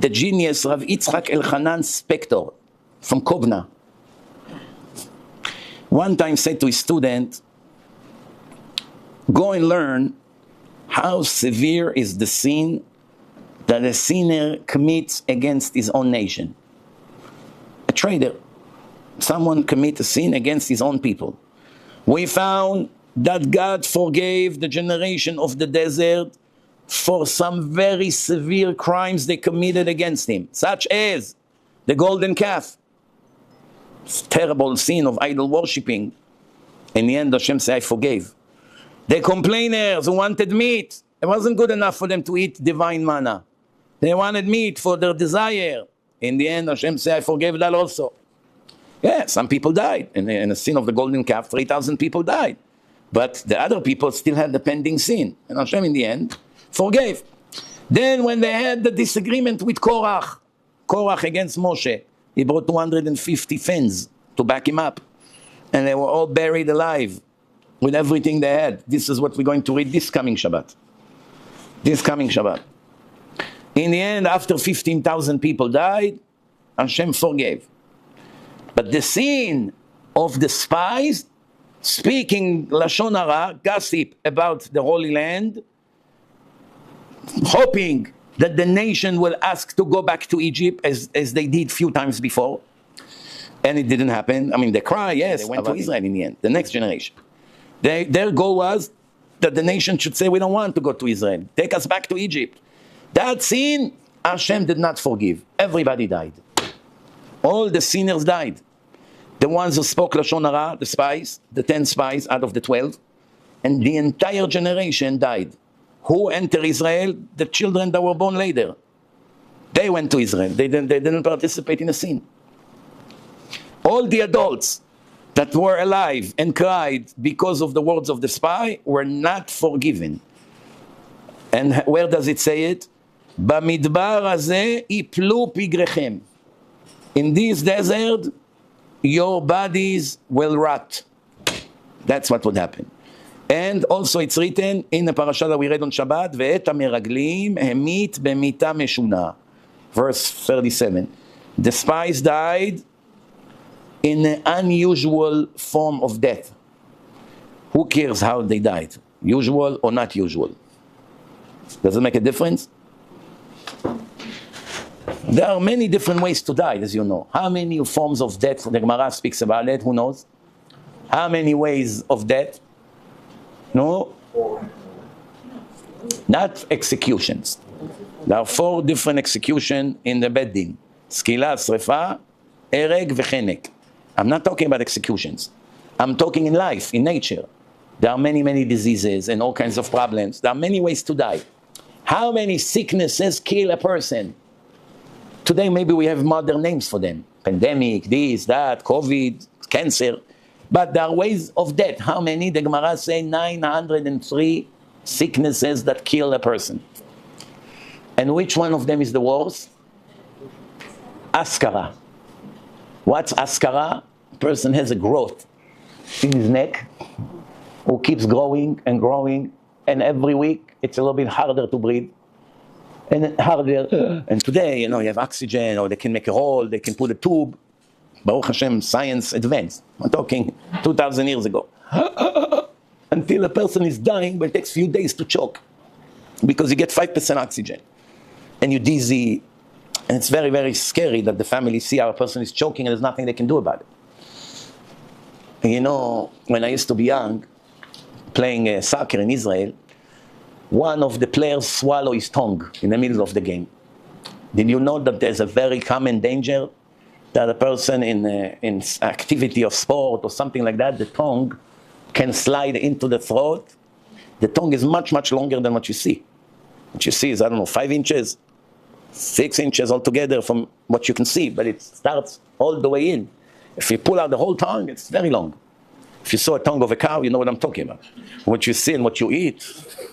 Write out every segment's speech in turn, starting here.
the genius Rav Yitzchak Elchanan Spector from Kovna. One time said to his student, go and learn how severe is the sin that a sinner commits against his own nation. A traitor, someone commits a sin against his own people. We found that God forgave the generation of the desert for some very severe crimes they committed against him, such as the golden calf. Terrible sin of idol worshipping. In the end, Hashem said, I forgave. The complainers who wanted meat, it wasn't good enough for them to eat divine manna. They wanted meat for their desire. In the end, Hashem said, I forgave that also. Yeah, some people died. In the sin of the golden calf, 3,000 people died. But the other people still had the pending sin. And Hashem, in the end, forgave. Then when they had the disagreement with Korach against Moshe, he brought 250 fens to back him up. And they were all buried alive with everything they had. This is what we're going to read this coming Shabbat. In the end, after 15,000 people died, Hashem forgave. But the sin of the spies, speaking Lashon Hara, gossip about the Holy Land, hoping that the nation will ask to go back to Egypt as they did a few times before. And it didn't happen. I mean, they cry, yes, they went to Israel in the end, the next generation. Their goal was that the nation should say, we don't want to go to Israel. Take us back to Egypt. That sin, Hashem did not forgive. Everybody died. All the sinners died. The ones who spoke Lashon Hara, the spies, the 10 spies out of the 12, and the entire generation died. Who entered Israel? The children that were born later. They went to Israel. They didn't participate in the sin. All the adults that were alive and cried because of the words of the spy were not forgiven. And where does it say it? Bamidbar hazeh iplu pigrechem. In this desert, your bodies will rot. That's what would happen. And also it's written in the parasha that we read on Shabbat, Ve'et hameraglim hemit b'mita meshuna. Verse 37. The spies died in an unusual form of death. Who cares how they died? Usual or not usual? Does it make a difference? There are many different ways to die, as you know. How many forms of death? The Gemara speaks about it. Who knows? How many ways of death? No? Not executions. There are 4 different executions in the Beit Din. Skila, Srefa, Ereg, Vechenek. I'm not talking about executions. I'm talking in life, in nature. There are many, many diseases and all kinds of problems. There are many ways to die. How many sicknesses kill a person? Today maybe we have modern names for them. Pandemic, this, that, COVID, cancer. But there are ways of death. How many? The Gemara say 903 sicknesses that kill a person. And which one of them is the worst? Ashkara. What's Ashkara? A person has a growth in his neck who keeps growing and growing, and every week it's a little bit harder to breathe. And harder. And today, you have oxygen, or they can make a hole, they can put a tube. Baruch Hashem, science advanced. I'm talking 2,000 years ago. Until a person is dying, but it takes a few days to choke. Because you get 5% oxygen. And you're dizzy. And it's very, very scary that the family see how a person is choking and there's nothing they can do about it. And when I used to be young, playing soccer in Israel, one of the players swallowed his tongue in the middle of the game. Did you know that there's a very common danger that a person in activity of sport or something like that, the tongue can slide into the throat? The tongue is much, much longer than what you see. What you see is, 5 inches, 6 inches altogether from what you can see, but it starts all the way in. If you pull out the whole tongue, it's very long. If you saw a tongue of a cow, you know what I'm talking about. What you see and what you eat,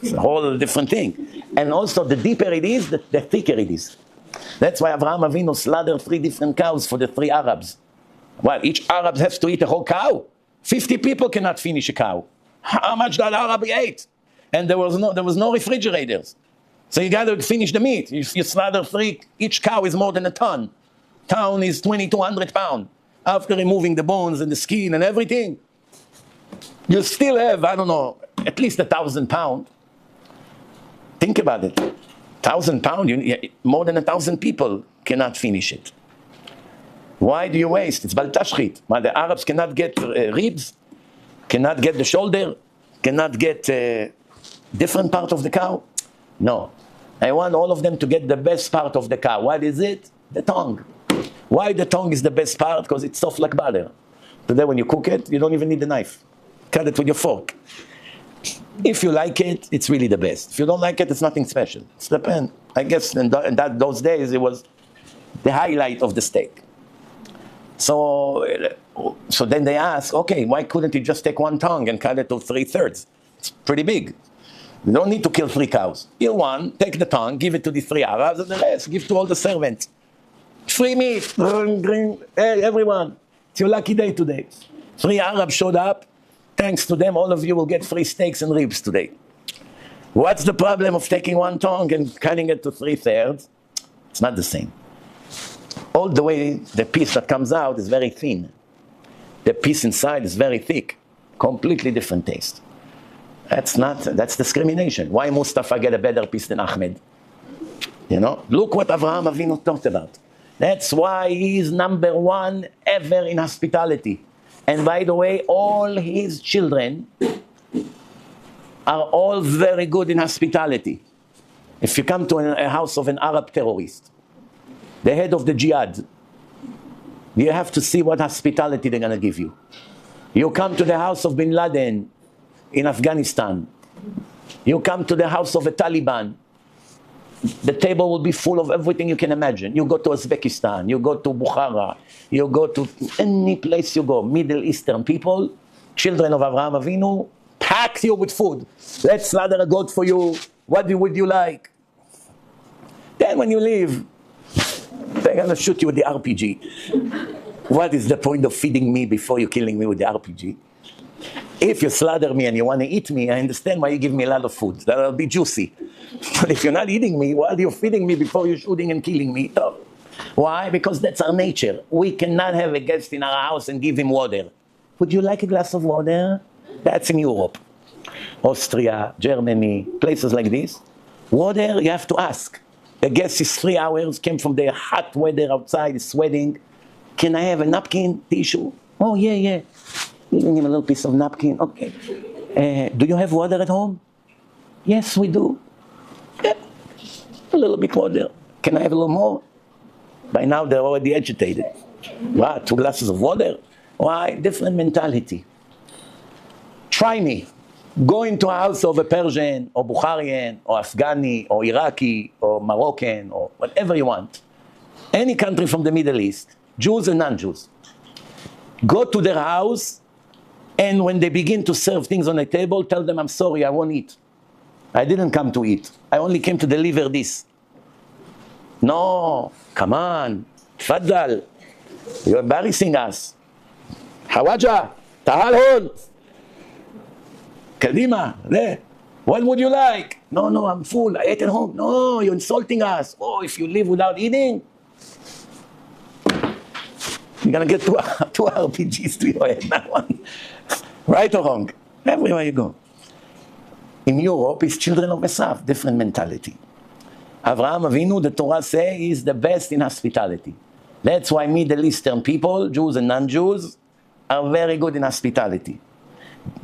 it's a whole different thing. And also, the deeper it is, the thicker it is. That's why Avraham Avinu slaughtered 3 different cows for the 3 Arabs. Well, each Arab has to eat a whole cow. 50 people cannot finish a cow. How much that Arab ate? And there was no refrigerators. So you got to finish the meat. You slaughter 3, each cow is more than a ton. Town is 2,200 pounds. After removing the bones and the skin and everything, you still have, I don't know, at least 1,000 pounds. Think about it. 1,000 pounds, more than 1,000 people cannot finish it. Why do you waste? It's bal tashchit. The Arabs cannot get ribs, cannot get the shoulder, cannot get different part of the cow. No. I want all of them to get the best part of the cow. What is it? The tongue. Why the tongue is the best part? Because it's soft like butter. Today when you cook it, you don't even need a knife. Cut it with your fork. If you like it, it's really the best. If you don't like it, it's nothing special. It's the pen. I guess in those days, it was the highlight of the steak. So then they ask, okay, why couldn't you just take one tongue and cut it to 3/3? It's pretty big. You don't need to kill 3 cows. Kill one, take the tongue, give it to the 3 Arabs, and the rest, give to all the servants. Free meat. Hey, everyone, it's your lucky day today. 3 Arabs showed up. Thanks to them, all of you will get free steaks and ribs today. What's the problem of taking one tongue and cutting it to 3/3? It's not the same. All the way, the piece that comes out is very thin. The piece inside is very thick. Completely different taste. That's discrimination. Why Mustafa get a better piece than Ahmed? You know, look what Avraham Avinu talked about. That's why he's #1 ever in hospitality. And by the way, all his children are all very good in hospitality. If you come to a house of an Arab terrorist, the head of the jihad, you have to see what hospitality they're going to give you. You come to the house of bin Laden in Afghanistan. You come to the house of a Taliban. The table will be full of everything you can imagine. You go to Uzbekistan, you go to Bukhara, you go to any place you go, Middle Eastern people, children of Avraham Avinu, pack you with food. Let's slaughter a goat for you. What would you like? Then when you leave, they're going to shoot you with the RPG. What is the point of feeding me before you killing me with the RPG? If you slaughter me and you want to eat me, I understand why you give me a lot of food. That'll be juicy. But if you're not eating me, why are you feeding me before you're shooting and killing me? No. Why? Because that's our nature. We cannot have a guest in our house and give him water. Would you like a glass of water? That's in Europe. Austria, Germany, places like this. Water, you have to ask. The guest is 3 hours, came from the hot weather outside, is sweating. Can I have a napkin, tissue? Oh, yeah. Giving him a little piece of napkin. Okay. Do you have water at home? Yes, we do. Yeah. A little bit water. Can I have a little more? By now, they're already agitated. What? 2 glasses of water? Why? Different mentality. Try me. Go into a house of a Persian, or Bukharian, or Afghani, or Iraqi, or Moroccan, or whatever you want. Any country from the Middle East, Jews and non-Jews. Go to their house, and when they begin to serve things on the table, tell them, I'm sorry, I won't eat. I didn't come to eat. I only came to deliver this. No, come on, tfaddal. You're embarrassing us. Hawaja, tahal hon. Kadima, there. What would you like? No, I'm full. I ate at home. No, you're insulting us. Oh, if you live without eating, you're going to get two RPGs to your head, that one. Right or wrong? Everywhere you go. In Europe, it's children of Esav, different mentality. Avraham Avinu, the Torah says, is the best in hospitality. That's why Middle Eastern people, Jews and non-Jews, are very good in hospitality.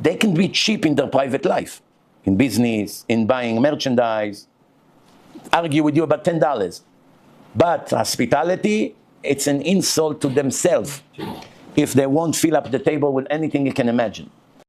They can be cheap in their private life, in business, in buying merchandise, argue with you about $10. But hospitality, it's an insult to themselves if they won't fill up the table with anything you can imagine.